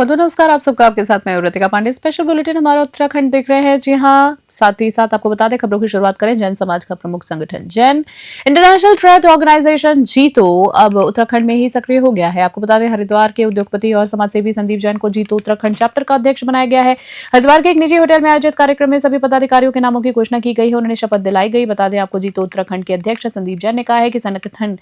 बहुत बहुत नमस्कार आप सबका, आपके साथ मैं ऋतिका पांडे। स्पेशल बुलेटिन हमारा उत्तराखंड देख रहे हैं। जी हाँ, साथ ही साथ आपको बता दें, खबरों की शुरुआत करें जैन समाज का प्रमुख संगठन जैन इंटरनेशनल ट्रेड ऑर्गेनाइजेशन जीतो अब उत्तराखंड में ही सक्रिय हो गया है। आपको बता दें, हरिद्वार के उद्योगपति और समाजसेवी संदीप जैन को जीतो उत्तराखंड चैप्टर का अध्यक्ष बनाया गया है। हरिद्वार के एक निजी होटल में आयोजित कार्यक्रम में सभी पदाधिकारियों के नामों की घोषणा की गई है, उन्हें शपथ दिलाई गई। बता दें आपको, जीतो उत्तराखंड के अध्यक्ष संदीप जैन ने कहा है कि संगठन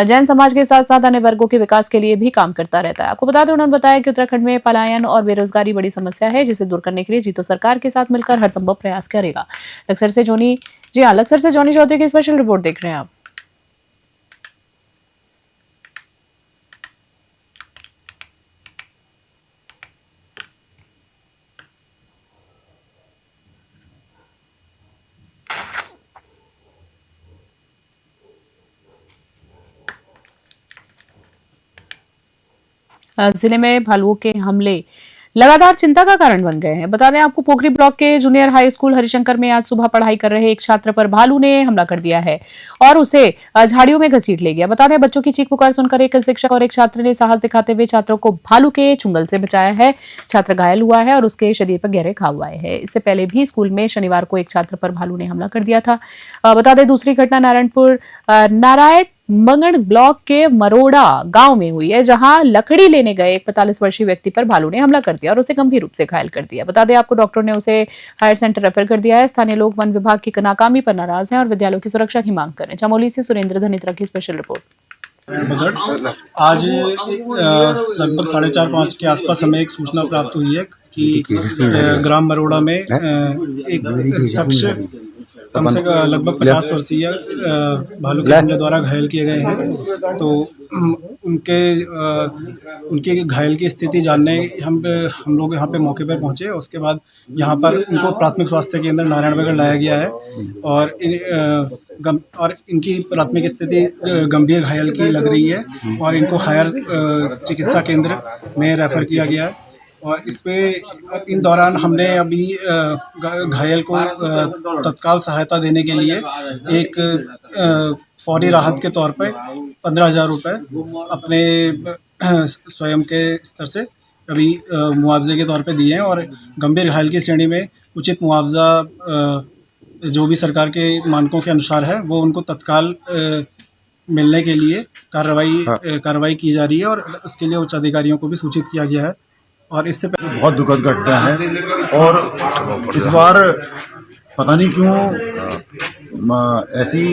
जैन समाज के साथ साथ अन्य वर्गों के विकास के लिए भी काम करता रहता है। आपको बता दें, उन्होंने बताया कि उत्तराखंड में पलायन और बेरोजगारी बड़ी समस्या है, जिसे दूर करने के लिए जीतो सरकार के साथ मिलकर हर संभव प्रयास करेगा। लक्सर से जोनी चौधरी की स्पेशल रिपोर्ट देख रहे हैं आप। जिले में भालुओं के हमले लगातार चिंता का कारण बन गए हैं। बता दें आपको, पोखरी ब्लॉक के जूनियर हाई स्कूल हरिशंकर में आज सुबह पढ़ाई कर रहे एक छात्र पर भालू ने हमला कर दिया है और उसे झाड़ियों में घसीट ले गया। बता दें, बच्चों की चीख पुकार सुनकर एक शिक्षक और एक छात्र ने साहस दिखाते हुए छात्रों को भालू के चुंगल से बचाया है। छात्र घायल हुआ है और उसके शरीर पर गहरे घाव आए हैं। इससे पहले भी स्कूल में शनिवार को एक छात्र पर भालू ने हमला कर दिया था। बता दें, दूसरी घटना नारायण मंगण ब्लॉक के मरोड़ा गांव में हुई है, जहां लकड़ी लेने गए एक 45 वर्षीय व्यक्ति पर भालू ने हमला कर दिया और उसे गंभीर रूप से घायल कर दिया। बता दें आपको, डॉक्टर ने उसे हायर सेंटर रेफर कर दिया है। स्थानीय लोग वन विभाग की नाकामी पर नाराज हैं और विद्यालयों की सुरक्षा की मांग कर रहे हैं। चमोली से सुरेंद्र धनित्रा की स्पेशल रिपोर्ट। आज लगभग 4:30-5 के आसपास हमें एक सूचना प्राप्त हुई है कि ग्राम मरोड़ा में एक शख्स कम से कम लगभग 50 वर्षीय भालू के हमले द्वारा घायल किए गए हैं। तो उनके घायल की स्थिति जानने हम लोग यहाँ पे मौके पर पहुँचे। उसके बाद यहाँ पर उनको प्राथमिक स्वास्थ्य केंद्र नारायणनगर लाया गया है और इनकी प्राथमिक स्थिति गंभीर घायल की लग रही है और इनको हायर चिकित्सा केंद्र में रेफर किया गया है। और इन दौरान हमने अभी घायल को तत्काल सहायता देने के लिए एक फौरी राहत के तौर पर 15,000 रुपये अपने स्वयं के स्तर से अभी मुआवजे के तौर पे दिए हैं और गंभीर घायल की श्रेणी में उचित मुआवजा जो भी सरकार के मानकों के अनुसार है वो उनको तत्काल मिलने के लिए कार्रवाई की जा रही है और उसके लिए उच्च अधिकारियों को भी सूचित किया गया है। और इससे बहुत दुखद घटना है और इस बार पता नहीं क्यों ऐसी,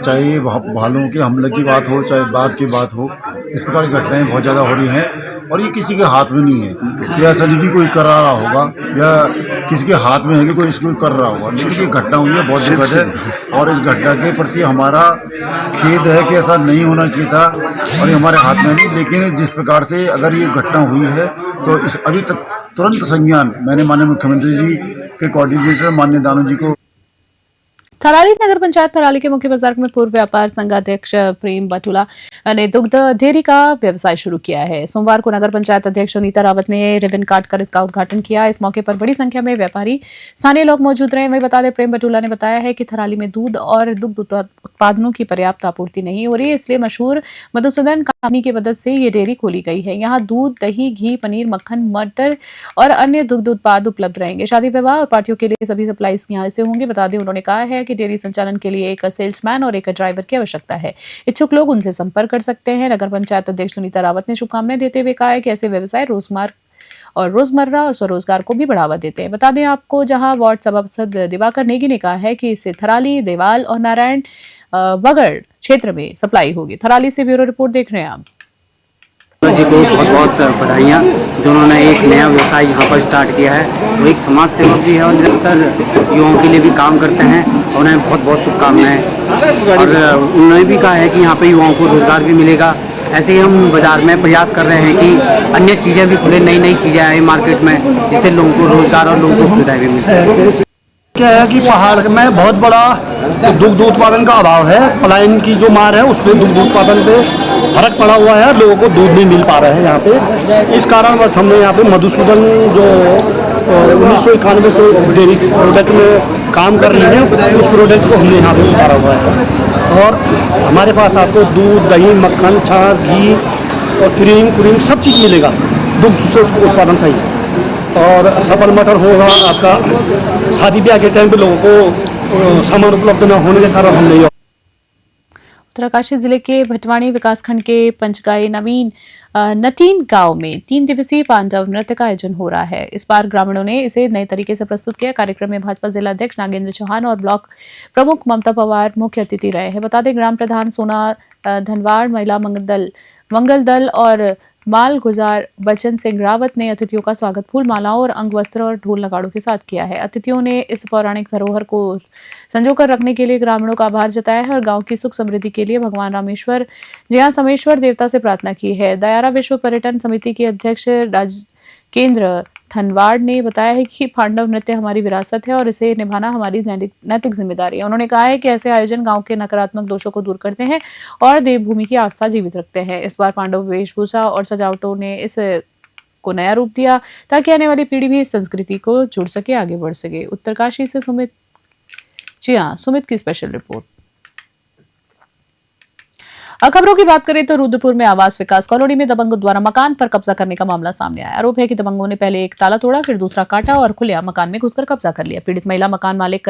चाहे भालुओं के हमले की बात हो चाहे बाघ की बात हो, इस प्रकार की घटनाएं बहुत ज़्यादा हो रही हैं और ये किसी के हाथ में नहीं है। ये ऐसा नहीं कि कोई कर रहा होगा या किसी के हाथ में है कि कोई इसको कर रहा होगा, लेकिन ये घटना हुई है बहुत दुखद है और इस घटना के प्रति हमारा खेद है कि ऐसा नहीं होना चाहिए था और ये हमारे हाथ में नहीं। लेकिन जिस प्रकार से अगर ये घटना हुई है तो इस अभी तक तुरंत संज्ञान मैंने माननीय मुख्यमंत्री जी के कोऑर्डिनेटर माननीय दानू जी को। थराली नगर पंचायत थराली के मुख्य बाजार में पूर्व व्यापार संघाध्यक्ष प्रेम बटुला ने दुग्ध डेयरी का व्यवसाय शुरू किया है। सोमवार को नगर पंचायत अध्यक्ष सुनीता रावत ने रिबन काटकर इसका उद्घाटन किया। इस मौके पर बड़ी संख्या में व्यापारी, स्थानीय लोग मौजूद रहे। वही बता दें, प्रेम बटुला ने बताया है कि थराली में दूध और दुग्ध उत्पादनों की पर्याप्त आपूर्ति नहीं हो रही है, इसलिए मशहूर मधुसूदन कंपनी की मदद से ये डेयरी खोली गई है। यहाँ दूध, दही, घी, पनीर, मक्खन, मटर और अन्य दुग्ध उत्पाद उपलब्ध रहेंगे। शादी विवाह और पार्टियों के लिए सभी सप्लाईज यहाँ से होंगे। बता दें, उन्होंने कहा है कि डेयरी संचालन के लिए एक सेल्समैन और एक ड्राइवर की आवश्यकता है। इच्छुक लोग उनसे संपर्क कर सकते हैं। नगर पंचायत अध्यक्ष सुनीता रावत ने शुभकामनाएं देते हुए कहा है कि ऐसे व्यवसाय रोजमर्रा और स्वरोजगार को भी बढ़ावा देते हैं। बता दें आपको, जहां वार्ड सभासद दिवाकर नेगी ने कहा है कि इससे थराली, देवाल और नारायण वगड़ क्षेत्र में सप्लाई होगी। थराली से ब्यूरो रिपोर्ट देख रहे हैं आप। जी को बहुत बहुत बधाइयाँ जो उन्होंने एक नया व्यवसाय यहाँ पर स्टार्ट किया है। वो एक समाज सेवक भी है और निरंतर युवाओं के लिए भी काम करते हैं और उन्हें बहुत बहुत शुभकामनाएं। और उन्होंने भी कहा है कि यहाँ पे युवाओं को रोजगार भी मिलेगा। ऐसे ही हम बाजार में प्रयास कर रहे हैं कि अन्य चीज़ें भी खुले, नई नई चीज़ें आए मार्केट में, जिससे लोगों को रोजगार और लोगों को सुविधाएं भी मिलती है। क्या है कि पहाड़ में बहुत बड़ा दुग्ध उत्पादन का अभाव है। पलायन की जो मार है उसमें दुग्ध उत्पादन पे फर्क पड़ा हुआ है, लोगों को दूध नहीं मिल पा रहे हैं यहाँ पे। इस कारण बस हमने यहाँ पे मधुसूदन जो 1991 से डेयरी प्रोडक्ट में काम कर रही है, उस प्रोडक्ट को हमने यहाँ पे उतारा हुआ है। और हमारे पास आपको दूध, दही, मक्खन, छाछ, घी और क्रीम सब चीज़ मिलेगा। दुग्ध से उत्पादन सही है। और सफल मटर होगा आपका शादी ब्याह के टाइम पे लोगों को सामान उपलब्ध न होने के कारण हम नहीं। उत्तरकाशी जिले के भटवाणी विकासखंड के पंचगाई नवीन नटीन गांव में 3 दिवसीय पांडव नृत्य का आयोजन हो रहा है। इस बार ग्रामीणों ने इसे नए तरीके से प्रस्तुत किया। कार्यक्रम में भाजपा जिला अध्यक्ष नागेंद्र चौहान और ब्लॉक प्रमुख ममता पवार मुख्य अतिथि रहे हैं। बता दें, ग्राम प्रधान सोना धनवाड़, महिला मंगल दल और माल गुजार बचन सिंह रावत ने अतिथियों का स्वागत फूल मालाओं और अंग वस्त्र और ढोल नगाड़ों के साथ किया है। अतिथियों ने इस पौराणिक धरोहर को संजोकर रखने के लिए ग्रामीणों का आभार जताया है और गांव की सुख समृद्धि के लिए भगवान रामेश्वर समेश्वर देवता से प्रार्थना की है। दयारा विश्व पर्यटन समिति के अध्यक्ष राजेंद्र धनवाड़ ने बताया है कि पांडव नृत्य हमारी विरासत है और इसे निभाना हमारी नैतिक जिम्मेदारी है। उन्होंने कहा है कि ऐसे आयोजन गांव के नकारात्मक दोषों को दूर करते हैं और देवभूमि की आस्था जीवित रखते हैं। इस बार पांडव वेशभूषा और सजावटों ने इस को नया रूप दिया ताकि आने वाली पीढ़ी भी इस संस्कृति को जुड़ सके, आगे बढ़ सके। उत्तरकाशी से सुमित की स्पेशल रिपोर्ट। खबरों की बात करें तो रुद्रपुर में आवास विकास कॉलोनी में दबंगों द्वारा मकान पर कब्जा करने का मामला सामने आया। आरोप है कि दबंगों ने पहले एक ताला तोड़ा, फिर दूसरा काटा और खुलेआम मकान में घुसकर कब्जा कर लिया। पीड़ित महिला मकान मालिक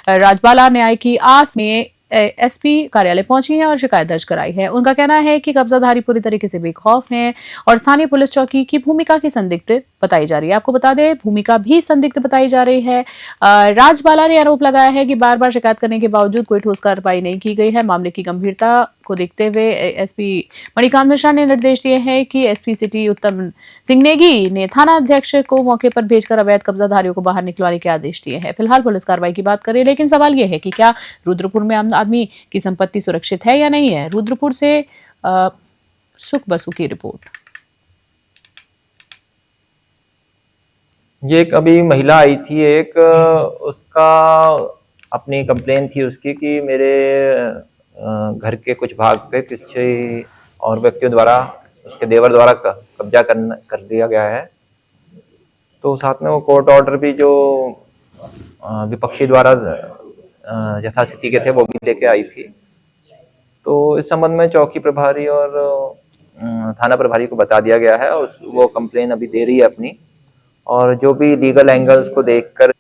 राजबाला न्याय की आस में एसपी कार्यालय पहुंची है और शिकायत दर्ज कराई है। उनका कहना है कि कब्जाधारी पूरी तरीके से बेखौफ हैं और स्थानीय पुलिस चौकी की भूमिका की संदिग्ध बताई जा रही है। आपको बता दें, भूमिका भी संदिग्ध बताई जा रही है। राजबाला ने आरोप लगाया है कि बार बार शिकायत करने के बावजूद कोई ठोस कार्रवाई नहीं की गई है। मामले की गंभीरता को देखते हुए एसपी मणिकांत मिश्रा ने निर्देश दिए हैं कि एसपी सिटी उत्तम सिंह नेगी ने थाना अध्यक्ष को मौके पर भेजकर अवैध कब्जाधारियों को बाहर निकलवाने के आदेश दिए हैं। फिलहाल पुलिस कार्रवाई की बात करें, लेकिन सवाल यह है कि क्या रुद्रपुर में आम आदमी की संपत्ति सुरक्षित है या नहीं है। रुद्रपुर से सुख बसु की रिपोर्ट। ये एक अभी महिला आई थी, एक उसका अपनी कंप्लेन थी उसकी कि मेरे घर के कुछ भाग पे किसी और व्यक्तियों द्वारा, उसके देवर द्वारा कब्जा कर लिया गया है। तो साथ में वो कोर्ट ऑर्डर भी जो विपक्षी द्वारा यथास्थिति के थे वो भी लेके आई थी। तो इस संबंध में चौकी प्रभारी और थाना प्रभारी को बता दिया गया है और वो कंप्लेन अभी दे रही है अपनी, और जो भी लीगल एंगल्स को देखकर।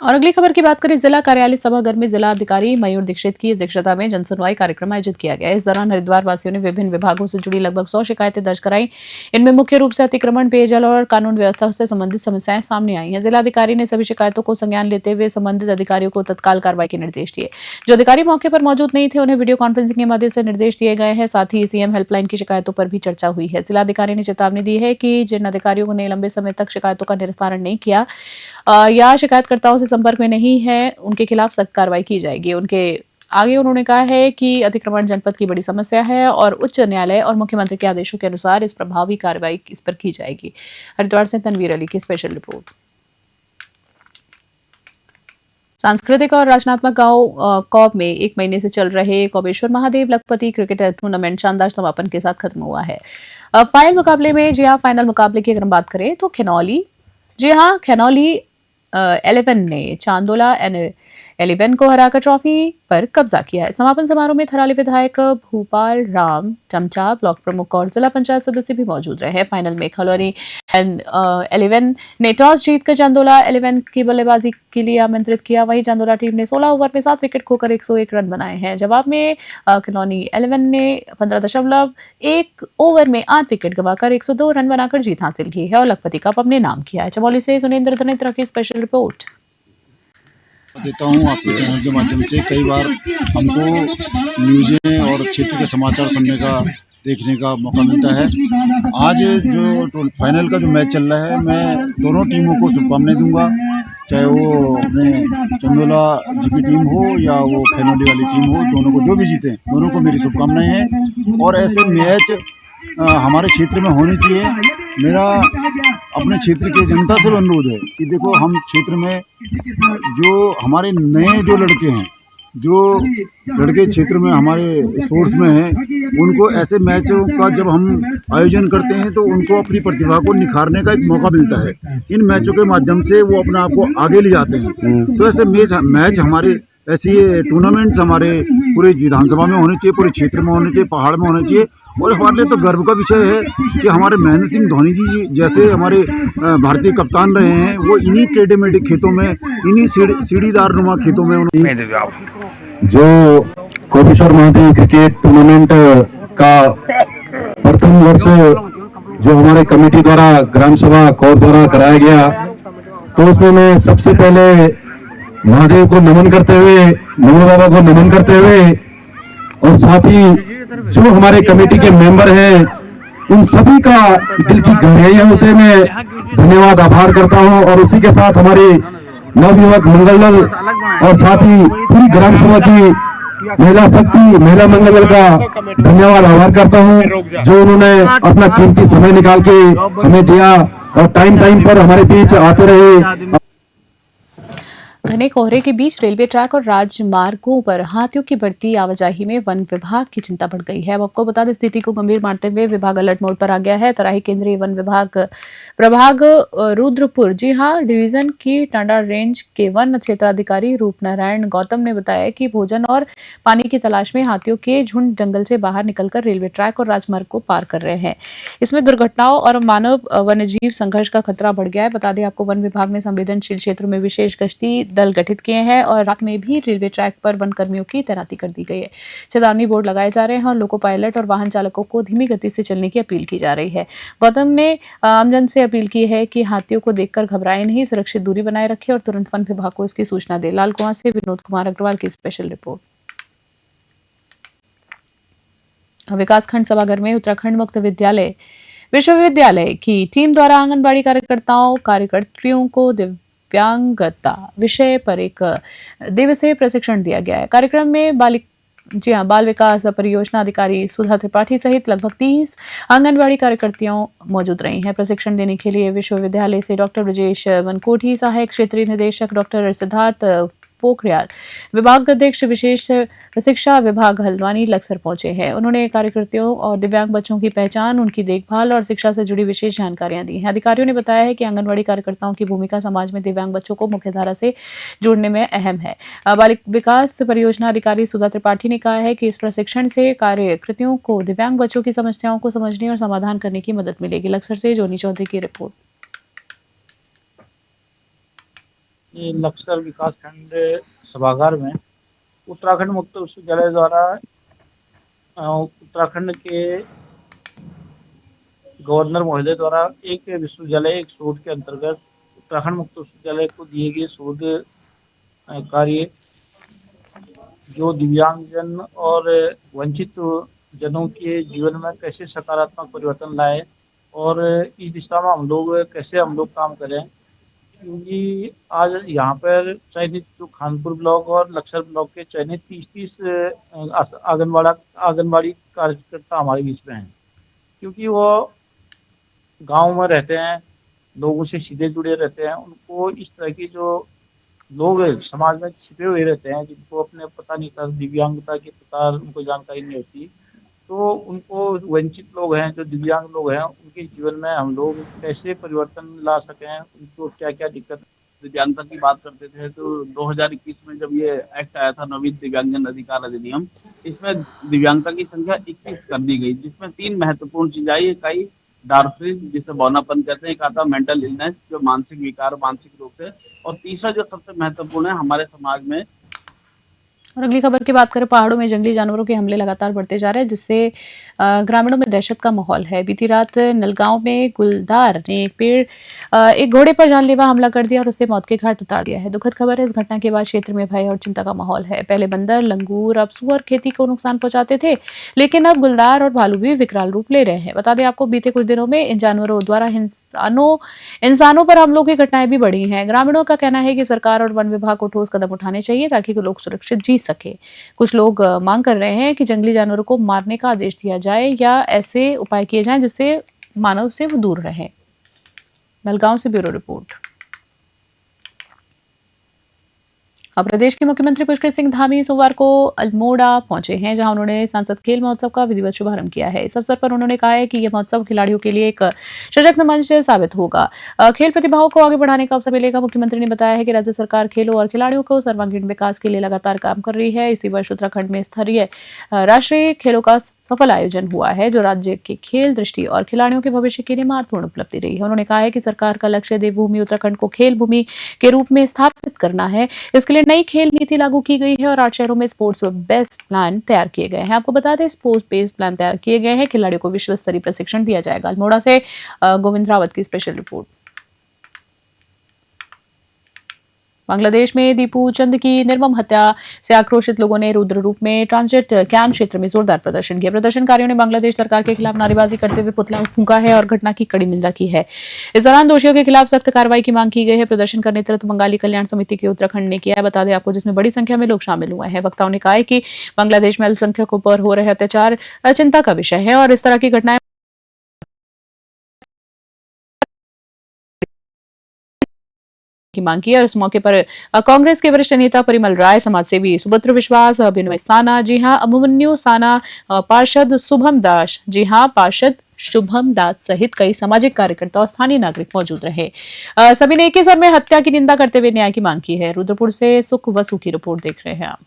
और अगली खबर की बात करें, जिला कार्यालय सभागार में जिला अधिकारी मयूर दीक्षित की अध्यक्षता में जनसुनवाई कार्यक्रम आयोजित किया गया। इस दौरान हरिद्वार वासियों ने विभिन्न विभागों से जुड़ी लगभग 100 शिकायतें दर्ज कराई। इनमें मुख्य रूप से अतिक्रमण, पेयजल और कानून व्यवस्था से संबंधित समस्याएं सामने आई हैं। जिलाधिकारी ने सभी शिकायतों को संज्ञान लेते हुए संबंधित अधिकारियों को तत्काल कार्रवाई के निर्देश दिए। जो अधिकारी मौके पर मौजूद नहीं थे उन्हें वीडियो कॉन्फ्रेंसिंग के माध्यम से निर्देश दिए गए हैं। साथ ही सीएम हेल्पलाइन की शिकायतों पर भी चर्चा हुई है। जिलाधिकारी ने चेतावनी दी है कि जिन अधिकारियों ने लंबे समय तक शिकायतों का निस्तारण नहीं किया या शिकायतकर्ताओं से संपर्क में नहीं है, उनके खिलाफ सख्त कार्रवाई की जाएगी। उन्होंने कहा है कि अतिक्रमण जनपद की बड़ी समस्या है और उच्च न्यायालय और मुख्यमंत्री के आदेशों के अनुसार इस प्रभावी कार्रवाई इस पर की जाएगी। हरिद्वार से तनवीर अली की स्पेशल रिपोर्ट। सांस्कृतिक और रचनात्मक गांव कौब में 1 महीने से चल रहे कौबेश्वर महादेव लखपति क्रिकेट टूर्नामेंट शानदार समापन के साथ खत्म हुआ है। फाइनल मुकाबले की अगर हम बात करें तो खनौली 11 ने चांदोला 11 को हराकर ट्रॉफी पर कब्जा किया है। समापन समारोह में थराली विधायक भूपाल राम चमचा, ब्लॉक प्रमुख और जिला पंचायत सदस्य भी मौजूद रहे। फाइनल में खलौनी 11 ने टॉस जीतकर चांदोला 11 की बल्लेबाजी के लिए आमंत्रित किया। वहीं चांदोला टीम ने 16 ओवर में 7 विकेट खोकर 101 रन बनाए हैं। जवाब में खलौनी 11 ने 15.1 ओवर में 8 विकेट गंवाकर 102 रन बनाकर जीत हासिल की है और लखपति कप अपने नाम किया है। चमोली से सुनेंद्र धनेत्रा की स्पेशल रिपोर्ट। देता हूँ आपके चैनल के माध्यम से। कई बार हमको न्यूज़ें और क्षेत्र के समाचार सुनने का, देखने का मौका मिलता है। आज जो फाइनल का जो मैच चल रहा है, मैं दोनों टीमों को शुभकामनाएं दूंगा, चाहे वो अपने चंदोला जीपी टीम हो या वो खनौली वाली टीम हो। दोनों को जो भी जीते, दोनों को मेरी शुभकामनाएं हैं और ऐसे मैच हमारे क्षेत्र में होने चाहिए। मेरा अपने क्षेत्र की जनता से अनुरोध है कि देखो, हम क्षेत्र में जो हमारे नए जो लड़के हैं, जो लड़के क्षेत्र में हमारे स्पोर्ट्स में हैं, उनको ऐसे मैचों का जब हम आयोजन करते हैं तो उनको अपनी प्रतिभा को निखारने का एक मौका मिलता है। इन मैचों के माध्यम से वो अपने आप को आगे ले जाते हैं। तो ऐसे मैच हमारे, ऐसी टूर्नामेंट्स हमारे पूरे विधानसभा में होने चाहिए, पूरे क्षेत्र में होने चाहिए, पहाड़ में होने चाहिए और हमारे लिए तो गर्व का विषय है कि हमारे महेंद्र सिंह धोनी जी जैसे हमारे भारतीय कप्तान रहे हैं, वो इन्हीं टेढ़े मेढ़े खेतों में, इन्हीं सीढ़ीदार नुमा खेतों में जो कोटेश्वर महादेव क्रिकेट टूर्नामेंट का प्रथम वर्ष जो हमारे कमेटी द्वारा ग्राम सभा कौर द्वारा कराया गया, तो उसमें मैं सबसे पहले महादेव को नमन करते हुए, नमो बाबा को नमन करते हुए, और साथ ही जो हमारे कमेटी के मेंबर हैं उन सभी का दिल की गहराइयों से मैं धन्यवाद आभार करता हूं, और उसी के साथ हमारे नवयुवक मंगल दल और साथ ही पूरी ग्राम सभा की महिला शक्ति, महिला मंगल दल का धन्यवाद आभार करता हूं, जो उन्होंने अपना कीमती समय निकाल के हमें दिया और टाइम पर हमारे बीच आते रहे। घने कोहरे के बीच रेलवे ट्रैक और राजमार्गों पर हाथियों की बढ़ती आवाजाही में वन विभाग की चिंता बढ़ गई है। अब आपको बता दें, स्थिति को गंभीर मानते हुए विभाग अलर्ट मोड पर आ गया है। तराई केंद्रीय वन विभाग प्रभाग रुद्रपुर, जी हां, डिवीजन की टांडा रेंज के वन क्षेत्राधिकारी रूपनारायण गौतम ने बताया कि भोजन और पानी की तलाश में हाथियों के झुंड जंगल से बाहर निकलकर रेलवे ट्रैक और राजमार्ग को पार कर रहे हैं। इसमें दुर्घटनाओं और मानव वन्यजीव संघर्ष का खतरा बढ़ गया है। बता दें आपको, वन विभाग ने संवेदनशील क्षेत्रों में विशेष गश्ती दल गठित किए हैं और रात में भी रेलवे ट्रैक पर वन कर्मियों की तैनाती कर दी गई है। चेतावनी बोर्ड लगाए जा रहे हैं और लोको पायलट और वाहन चालकों को धीमी गति से चलने की अपील की जा रही है। गौतम ने आमजन से अपील की है कि हाथियों को देखकर घबराएं नहीं, सुरक्षित दूरी बनाए रखें और तुरंत वन विभाग को इसकी सूचना दें। लाल कुआं से विनोद कुमार अग्रवाल की स्पेशल रिपोर्ट। विकासखंड सभागार में उत्तराखंड मुक्त विश्वविद्यालय की टीम द्वारा आंगनबाड़ी कार्यकर्त्रियों को दिव्यांगता विषय पर एक दिवसीय प्रशिक्षण दिया गया है। कार्यक्रम में बाल विकास परियोजना अधिकारी सुधा त्रिपाठी सहित लगभग 30 आंगनबाड़ी कार्यकर्तियों मौजूद रही हैं। प्रशिक्षण देने के लिए विश्वविद्यालय से डॉक्टर ब्रजेश वनकोठी, सहायक क्षेत्रीय निदेशक डॉक्टर सिद्धार्थ पोखरियाल, विभाग अध्यक्ष विशेष शिक्षा विभाग हल्द्वानी लक्सर पहुंचे हैं। उन्होंने कार्यकर्तियों और दिव्यांग बच्चों की पहचान, उनकी देखभाल और शिक्षा से जुड़ी विशेष जानकारियां दी हैं। अधिकारियों ने बताया है कि आंगनबाड़ी कार्यकर्ताओं की भूमिका समाज में दिव्यांग बच्चों को मुख्यधारा से जोड़ने में अहम है। बाल विकास परियोजना अधिकारी सुधा त्रिपाठी ने कहा है कि इस प्रशिक्षण से कार्यकर्तियों को दिव्यांग बच्चों की समस्याओं को समझने और समाधान करने की मदद मिलेगी। लक्सर से जोनी चौधरी की रिपोर्ट। लक्सर विकासखंड सभागार में उत्तराखंड मुक्त विश्वविद्यालय द्वारा उत्तराखंड के गवर्नर महोदय द्वारा एक विश्वविद्यालय एक शोध के अंतर्गत उत्तराखंड मुक्त विश्वविद्यालय को दिए गए शोध कार्य जो दिव्यांगजन और वंचित जनों के जीवन में कैसे सकारात्मक परिवर्तन लाए और इस दिशा में हम लोग काम करें, क्योंकि आज यहाँ पर चयनित जो खानपुर ब्लॉक और लक्सर ब्लॉक के चयनित 30 आंगनबाड़ी कार्यकर्ता हमारे बीच में हैं, क्योंकि वो गांव में रहते हैं, लोगों से सीधे जुड़े रहते हैं। उनको इस तरह की जो लोग समाज में छिपे हुए रहते हैं, जिनको अपने पता नहीं था, दिव्यांगता के पता उनको जानकारी नहीं होती, तो उनको वंचित लोग हैं, जो दिव्यांग लोग हैं, उनके जीवन में हम लोग कैसे परिवर्तन ला सकें, उनको क्या क्या दिक्कत। दिव्यांगता की बात करते थे तो 2021 में जब ये एक्ट आया था, नवीन दिव्यांगजन अधिकार अधिनियम, इसमें दिव्यांगता की संख्या 21 कर दी गई, जिसमें 3 महत्वपूर्ण चीज आई। एक आई डार्फिज, जिसे बौनापन कहते हैं, एक आता मेंटल इलनेस, जो मानसिक विकार, मानसिक रोग से, और तीसरा जो सबसे महत्वपूर्ण है हमारे समाज में। और अगली खबर की बात करें, पहाड़ों में जंगली जानवरों के हमले लगातार बढ़ते जा रहे हैं, जिससे ग्रामीणों में दहशत का माहौल है। बीती रात नलगांव में गुलदार ने एक घोड़े पर जानलेवा हमला कर दिया और उसे मौत के घाट उतार दिया है। दुखद खबर है, इस घटना के बाद क्षेत्र में भय और चिंता का माहौल है। पहले बंदर, लंगूर, अब सुअर खेती को नुकसान पहुंचाते थे, लेकिन अब गुलदार और भालू भी विकराल रूप ले रहे हैं। बता दें आपको, बीते कुछ दिनों में इन जानवरों द्वारा इंसानों पर हमलों की घटनाएं भी बढ़ी हैं। ग्रामीणों का कहना है कि सरकार और वन विभाग को ठोस कदम उठाने चाहिए ताकि लोग सुरक्षित जी सके। कुछ लोग मांग कर रहे हैं कि जंगली जानवरों को मारने का आदेश दिया जाए या ऐसे उपाय किए जाएं जिससे मानव से वो दूर रहे। नलगांव से ब्यूरो रिपोर्ट। अब प्रदेश के मुख्यमंत्री पुष्कर सिंह धामी सोमवार को अल्मोड़ा पहुंचे हैं, जहां उन्होंने सांसद खेल महोत्सव का विधिवत शुभारंभ किया है। इस अवसर पर उन्होंने कहा है कि यह महोत्सव खिलाड़ियों के लिए एक सशक्त मंच साबित होगा, खेल प्रतिभाओं को आगे बढ़ाने का अवसर मिलेगा। मुख्यमंत्री ने बताया है कि राज्य सरकार खेलों और खिलाड़ियों को सर्वांगीण विकास के लिए लगातार काम कर रही है। इसी वर्ष उत्तराखंड में स्तरीय राष्ट्रीय खेलों का सफल आयोजन हुआ है, जो राज्य के खेल दृष्टि और खिलाड़ियों के भविष्य के लिए महत्वपूर्ण उपलब्धि रही है। उन्होंने कहा है कि सरकार का लक्ष्य देवभूमि उत्तराखंड को खेल भूमि के रूप में स्थापित करना है। इसके लिए नई खेल नीति लागू की गई है और 8 शहरों में स्पोर्ट्स बेस्ड प्लान तैयार किए गए हैं। आपको बता दें, स्पोर्ट्स बेस्ड प्लान तैयार किए गए हैं, खिलाड़ियों को विश्व स्तरीय प्रशिक्षण दिया जाएगा। अल्मोड़ा से गोविंद रावत की स्पेशल रिपोर्ट। बांग्लादेश में दीपू चंद की निर्मम हत्या से आक्रोशित लोगों ने रुद्र रूप में ट्रांजिट कैंप क्षेत्र में जोरदार प्रदर्शन किया। प्रदर्शनकारियों ने बांग्लादेश सरकार के खिलाफ नारेबाजी करते हुए पुतला फूंका है और घटना की कड़ी निंदा की है। इस दौरान दोषियों के खिलाफ सख्त कार्रवाई की मांग की गई है। प्रदर्शन का नेतृत्व बंगाली कल्याण समिति के उत्तराखंड ने किया है, बता दें आपको, जिसमें बड़ी संख्या में लोग शामिल हुए हैं। वक्ताओं ने कहा है कि बांग्लादेश में अल्पसंख्यकों पर हो रहे अत्याचार चिंता का विषय है और इस तरह की घटनाएं की मांग की। और इस मौके पर कांग्रेस के वरिष्ठ नेता परिमल राय, समाजसेवी सुभद्र विश्वास, अभिनव साना, जी हां, अभिमन्यु साना, पार्षद शुभम दास, जी हां, पार्षद शुभम दास सहित कई सामाजिक कार्यकर्ता और स्थानीय नागरिक मौजूद रहे। सभी ने एक ही स्वर में हत्या की निंदा करते हुए न्याय की मांग की है। रुद्रपुर से सुख वसु की रिपोर्ट देख रहे हैं आप।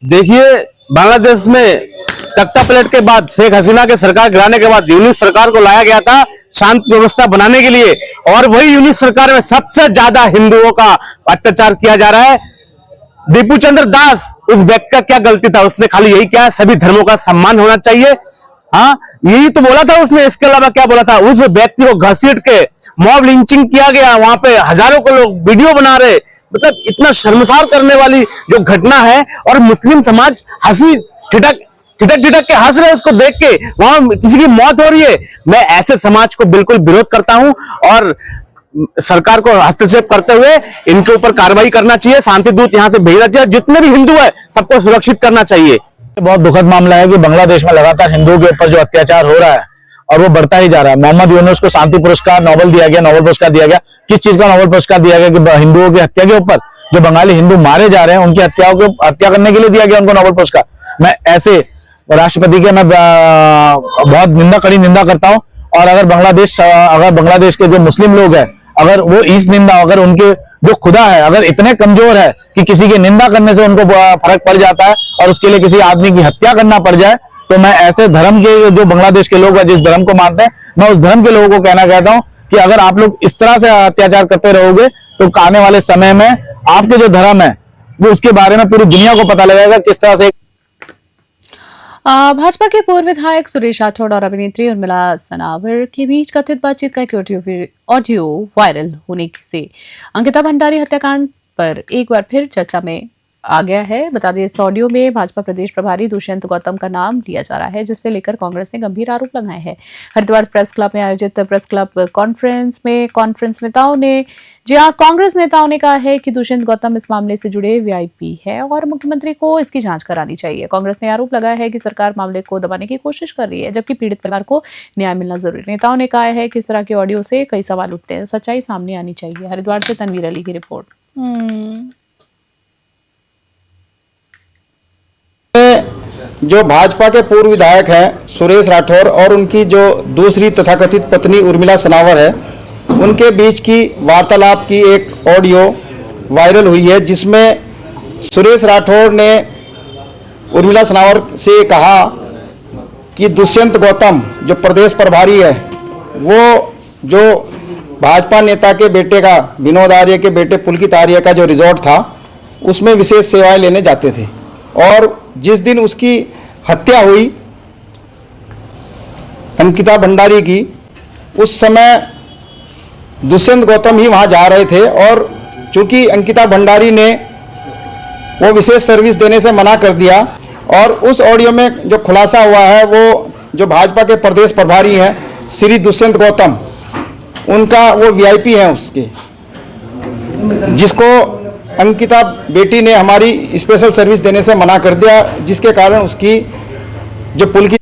देखिए, बांग्लादेश में तख्ता पलट के बाद, शेख हसीना के सरकार गिराने के बाद यूनिट सरकार को लाया गया था शांति व्यवस्था बनाने के लिए, और वही यूनिट सरकार में सबसे ज्यादा हिंदुओं का अत्याचार किया जा रहा है। दीपू चंद्र दास, उस व्यक्ति का क्या गलती था? उसने खाली यही किया, सभी धर्मों का सम्मान होना चाहिए। हाँ, यही तो बोला था उसने, इसके अलावा क्या बोला था? उस व्यक्ति को घसीट के मॉब लिंचिंग किया गया, वहां पे हजारों को लोग वीडियो बना रहे। मतलब इतना शर्मसार करने वाली जो घटना है, और मुस्लिम समाज हंसी ठिठक के हंस रहे हैं उसको देख के, वहां किसी की मौत हो रही है। मैं ऐसे समाज को बिल्कुल विरोध करता हूं और सरकार को हस्तक्षेप करते हुए इनके ऊपर कार्रवाई करना चाहिए, शांति दूत यहां से भेजना चाहिए, जितने भी हिंदू है सबको सुरक्षित करना चाहिए। बहुत दुखद मामला है कि बांग्लादेश में लगातार हिंदुओं के ऊपर जो अत्याचार हो रहा है और वो बढ़ता ही जा रहा है। मोहम्मद यूनुस को शांति पुरस्कार नोबेल दिया गया, नोबेल पुरस्कार दिया गया। किस चीज का नोबेल पुरस्कार दिया गया? कि हिंदुओं की हत्या के ऊपर, जो बंगाली हिंदू मारे जा रहे हैं उनकी हत्या करने के लिए दिया गया उनको नोबेल पुरस्कार। मैं ऐसे राष्ट्रपति के मैं बहुत कड़ी निंदा करता हूं। और अगर बांग्लादेश के जो मुस्लिम लोग हैं, अगर वो इस निंदा, अगर उनके जो खुदा है अगर इतने कमजोर है कि किसी की निंदा करने से उनको फर्क पड़ जाता है और उसके लिए किसी आदमी की हत्या करना पड़ जाए, तो मैं ऐसे धर्म के जो बांग्लादेश के लोग हैं, जिस धर्म को मानते हैं, मैं उस धर्म के लोगों को कहता हूं कि अगर आप लोग इस तरह से अत्याचार करते रहोगे तो आने वाले समय में आपके जो धर्म है वो उसके बारे में पूरी दुनिया को पता लगेगा किस तरह से। भाजपा के पूर्व विधायक सुरेश राठौड़ और अभिनेत्री उर्मिला सनावर के बीच कथित बातचीत का एक ऑडियो वायरल होने से अंकिता भंडारी हत्याकांड पर एक बार फिर चर्चा में आ गया है। बता दें, इस ऑडियो में भाजपा प्रदेश प्रभारी दुष्यंत गौतम का नाम लिया जा रहा है, जिससे लेकर कांग्रेस ने गंभीर आरोप लगाए हैं। हरिद्वार प्रेस क्लब में आयोजित प्रेस क्लब कॉन्फ्रेंस में कांग्रेस नेताओं ने कहा है कि दुष्यंत गौतम इस मामले से जुड़े वीआईपी है और मुख्यमंत्री को इसकी जांच करानी चाहिए। कांग्रेस ने आरोप लगाया है कि सरकार मामले को दबाने की कोशिश कर रही है, जबकि पीड़ित परिवार को न्याय मिलना जरूरी। नेताओं ने कहा है कि इस तरह के ऑडियो से कई सवाल उठते हैं, सच्चाई सामने आनी चाहिए। हरिद्वार से तनवीर अली की रिपोर्ट। जो भाजपा के पूर्व विधायक हैं सुरेश राठौर और उनकी जो दूसरी तथाकथित पत्नी उर्मिला सनावर है, उनके बीच की वार्तालाप की एक ऑडियो वायरल हुई है, जिसमें सुरेश राठौर ने उर्मिला सनावर से कहा कि दुष्यंत गौतम जो प्रदेश प्रभारी है, वो जो भाजपा नेता के बेटे का, विनोद आर्य के बेटे पुलकित आर्य का जो रिजॉर्ट था, उसमें विशेष सेवाएं लेने जाते थे। और जिस दिन उसकी हत्या हुई अंकिता भंडारी की, उस समय दुष्यंत गौतम ही वहां जा रहे थे। और चूंकि अंकिता भंडारी ने वो विशेष सर्विस देने से मना कर दिया, और उस ऑडियो में जो खुलासा हुआ है, वो जो भाजपा के प्रदेश प्रभारी हैं श्री दुष्यंत गौतम, उनका वो वीआईपी हैं उसके, जिसको अंकिता बेटी ने हमारी स्पेशल सर्विस देने से मना कर दिया, जिसके कारण उसकी जो पुल की